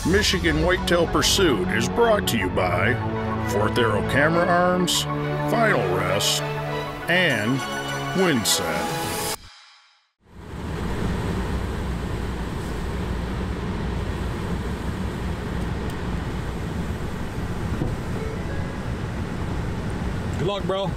Michigan Whitetail Pursuit is brought to you by Fourth Arrow Camera Arms, Final Rest, and Windset. Good luck, bro.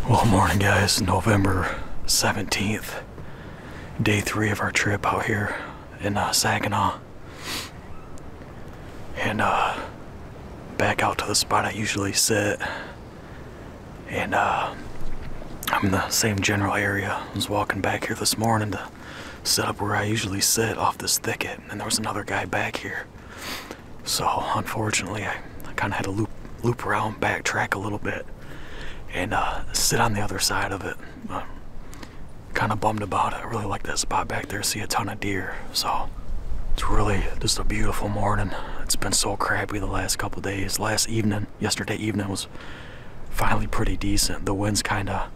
Well, morning guys, November 17th, day 3 of our trip out here in Saginaw, and back out to the spot I usually sit, and I'm in the same general area. I was walking back here this morning to set up where I usually sit off this thicket, and there was another guy back here, so unfortunately I kind of had to loop around, backtrack a little bit, and sit on the other side of it. Kind of bummed about it. I really like that spot back there, see a ton of deer. So it's really just a beautiful morning. It's been so crappy the last couple days. Yesterday evening was finally pretty decent. The winds kind of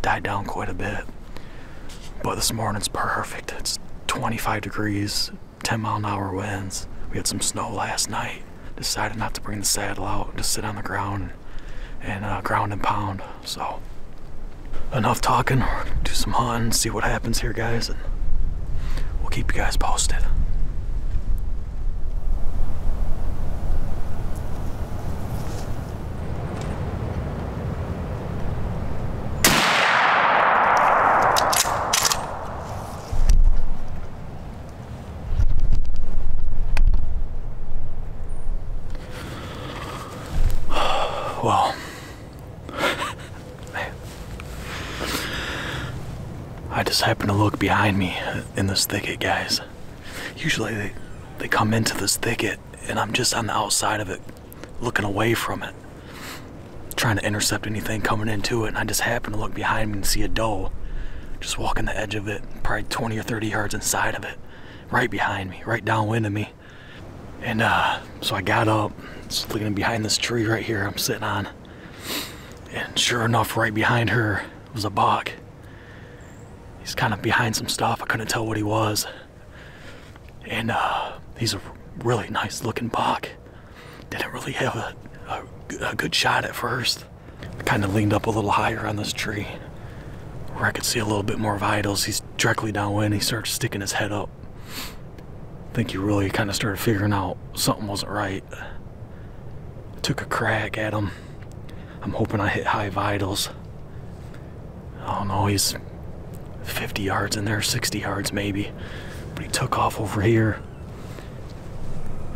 died down quite a bit, but this morning's perfect. It's 25 degrees, 10-mile-an-hour winds. We had some snow last night. Decided not to bring the saddle out, just sit on the ground and ground and pound. So enough talking. We're gonna do some hunting, see what happens here, guys, and we'll keep you guys posted. Well, I just happened to look behind me in this thicket, guys. Usually they come into this thicket and I'm just on the outside of it, looking away from it, trying to intercept anything coming into it, and I just happened to look behind me and see a doe just walking the edge of it, probably 20 or 30 yards inside of it, right behind me, right downwind of me. And so I got up, just looking behind this tree right here I'm sitting on, and sure enough, right behind her was a buck. He's kind of behind some stuff. I couldn't tell what he was. And he's a really nice looking buck. Didn't really have a good shot at first. I kind of leaned up a little higher on this tree where I could see a little bit more vitals. He's directly downwind. He started sticking his head up. I think he really kind of started figuring out something wasn't right. I took a crack at him. I'm hoping I hit high vitals. I don't know, he's 50 yards in there, 60 yards maybe, but he took off over here,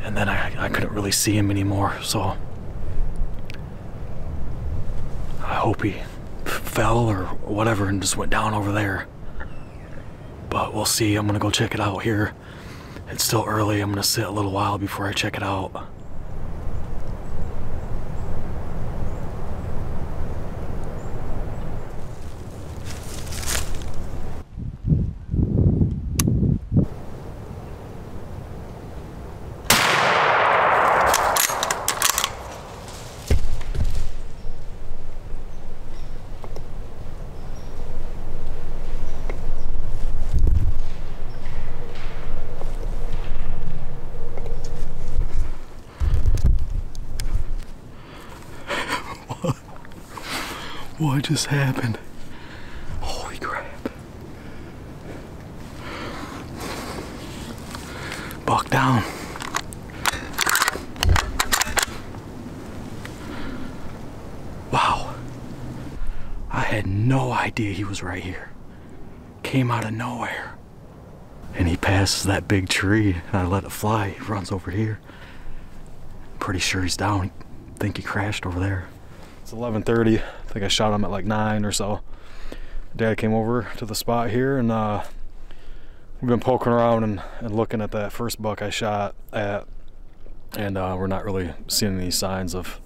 and then I couldn't really see him anymore, so I hope he fell or whatever and just went down over there, but we'll see. I'm gonna go check it out here. It's still early. I'm gonna sit a little while before I check it out. What just happened? Holy crap. Buck down. Wow. I had no idea he was right here. Came out of nowhere. And he passes that big tree and I let it fly. He runs over here. Pretty sure he's down. I think he crashed over there. It's 11:30. I think I shot him at like 9 or so. Dad came over to the spot here, and we've been poking around and looking at that first buck I shot at, and we're not really seeing any signs of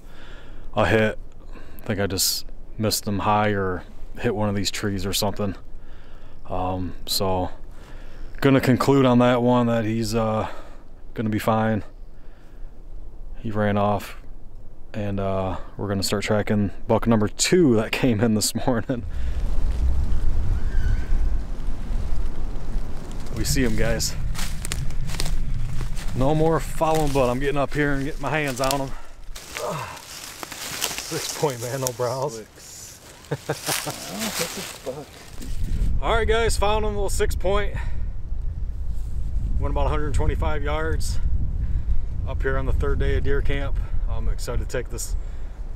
a hit. I think I just missed him high or hit one of these trees or something. So gonna conclude on that one that he's gonna be fine. He ran off. And we're gonna start tracking buck number 2 that came in this morning. We see him, guys. No more following blood. I'm getting up here and getting my hands on him. 6 point, man, no browse. All right, guys, found him, a little 6 point. Went about 125 yards up here on the third day of deer camp. I'm excited to take this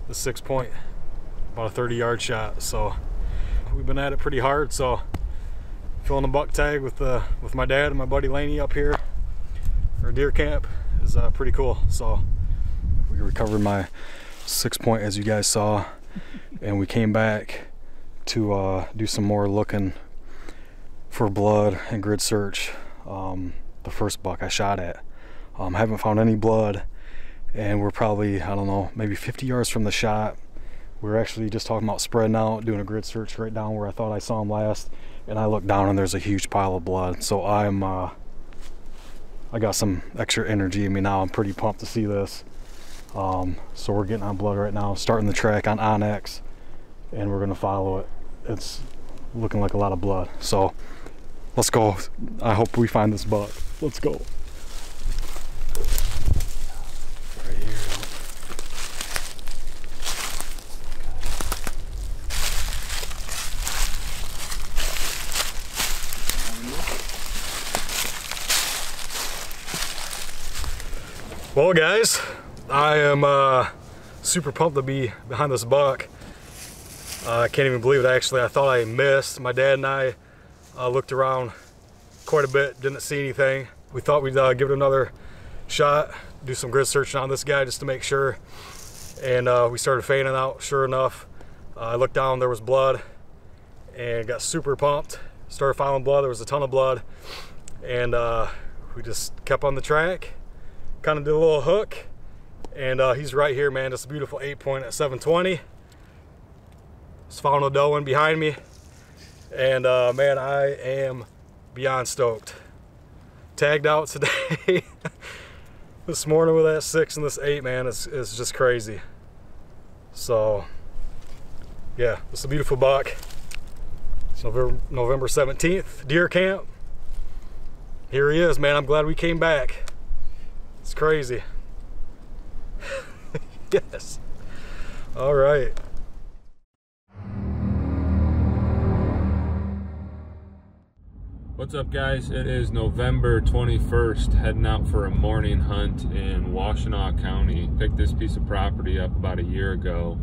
6 point, about a 30-yard shot. So we've been at it pretty hard. So filling a buck tag with my dad and my buddy Laney up here for deer camp is pretty cool. So we recovered my 6 point, as you guys saw, and we came back to do some more looking for blood and grid search. The first buck I shot at, haven't found any blood, and we're probably, I don't know, maybe 50 yards from the shot. We're actually just talking about spreading out, doing a grid search right down where I thought I saw him last, and I look down and there's a huge pile of blood. So I got some extra energy in me now. I'm pretty pumped to see this. So we're getting on blood right now, starting the track on Onyx, and we're gonna follow it. It's looking like a lot of blood. So let's go. I hope we find this buck. Let's go. Right here. Well, guys, I am super pumped to be behind this buck. I can't even believe it, actually. I thought I missed. My dad and I looked around quite a bit, didn't see anything. We thought we'd give it another shot, do some grid searching on this guy just to make sure. And we started fanning out. Sure enough, I looked down, there was blood, and got super pumped. Started following blood, there was a ton of blood. And we just kept on the track, kind of did a little hook. And he's right here, man. Just a beautiful 8 point at 720. Just found a doe in behind me. And man, I am beyond stoked. Tagged out today this morning with that 6 and this 8, man. It's just crazy. So yeah, it's a beautiful buck. It's November 17th, deer camp. Here he is, man. I'm glad we came back. It's crazy. Yes. All right. What's up, guys? It is November 21st, heading out for a morning hunt in Washtenaw County. Picked this piece of property up about a year ago.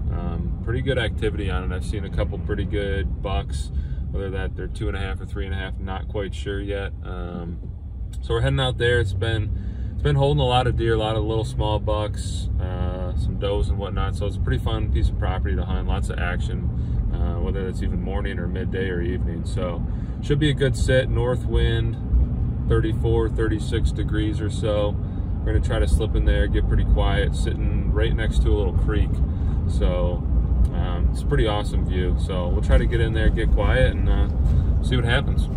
Pretty good activity on it. I've seen a couple pretty good bucks, whether that they're 2.5 or 3.5, not quite sure yet. So we're heading out there. It's been holding a lot of deer, a lot of little small bucks, some does and whatnot. So it's a pretty fun piece of property to hunt. Lots of action, whether it's even morning or midday or evening. So should be a good sit. North wind, 34, 36 degrees or so. We're gonna try to slip in there, get pretty quiet, sitting right next to a little creek. So it's a pretty awesome view. So we'll try to get in there, get quiet, and see what happens.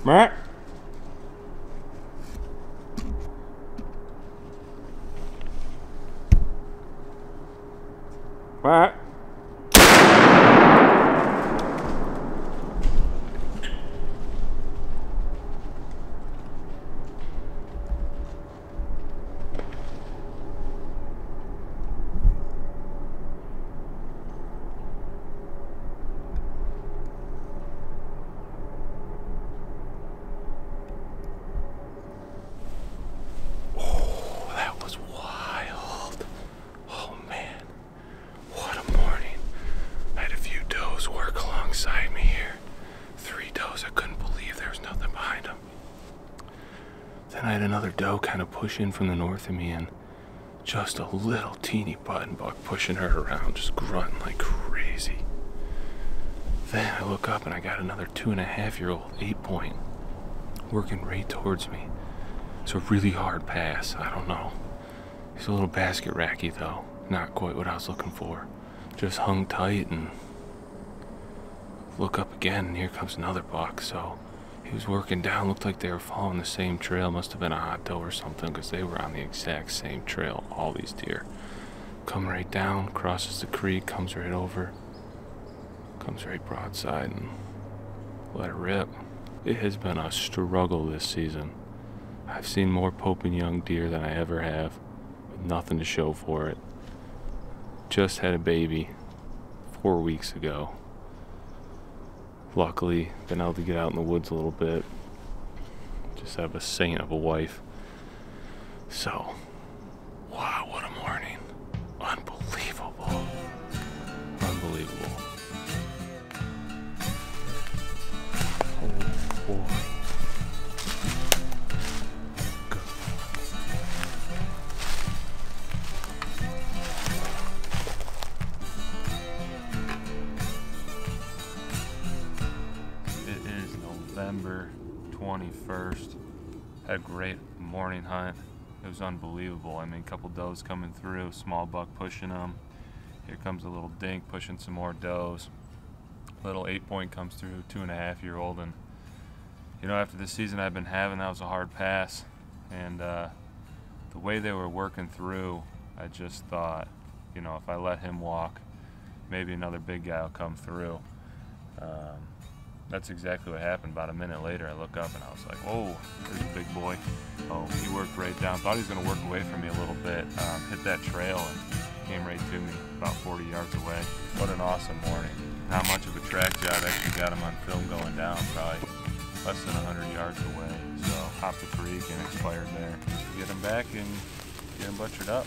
Matt? Matt? Beside me here. 3 does. I couldn't believe there was nothing behind them. Then I had another doe kind of push in from the north of me, and just a little teeny button buck pushing her around, just grunting like crazy. Then I look up and I got another 2.5-year-old 8-point working right towards me. It's a really hard pass. I don't know. He's a little basket racky though. Not quite what I was looking for. Just hung tight and look up again, and here comes another buck. So he was working down, looked like they were following the same trail. Must have been a hot doe or something, because they were on the exact same trail, all these deer. Come right down, crosses the creek, comes right over, comes right broadside, and let it rip. It has been a struggle this season. I've seen more Pope and young deer than I ever have, with nothing to show for it. Just had a baby 4 weeks ago. Luckily, been able to get out in the woods a little bit. Just have a saint of a wife. So, wow, what a morning. Unbelievable. Unbelievable. Oh boy. November 21st. Had a great morning hunt. It was unbelievable. I mean, a couple does coming through, small buck pushing them. Here comes a little dink pushing some more does. Little 8-point comes through, 2.5-year-old, and you know, after the season I've been having, that was a hard pass. And the way they were working through, I just thought, you know, if I let him walk, maybe another big guy will come through. That's exactly what happened. About a minute later, I look up and I was like, whoa, there's a big boy. Oh, he worked right down. Thought he was going to work away from me a little bit. Hit that trail and came right to me about 40 yards away. What an awesome morning. Not much of a track job. Actually got him on film going down, probably less than 100 yards away. So hopped the creek and expired there. Get him back and get him butchered up.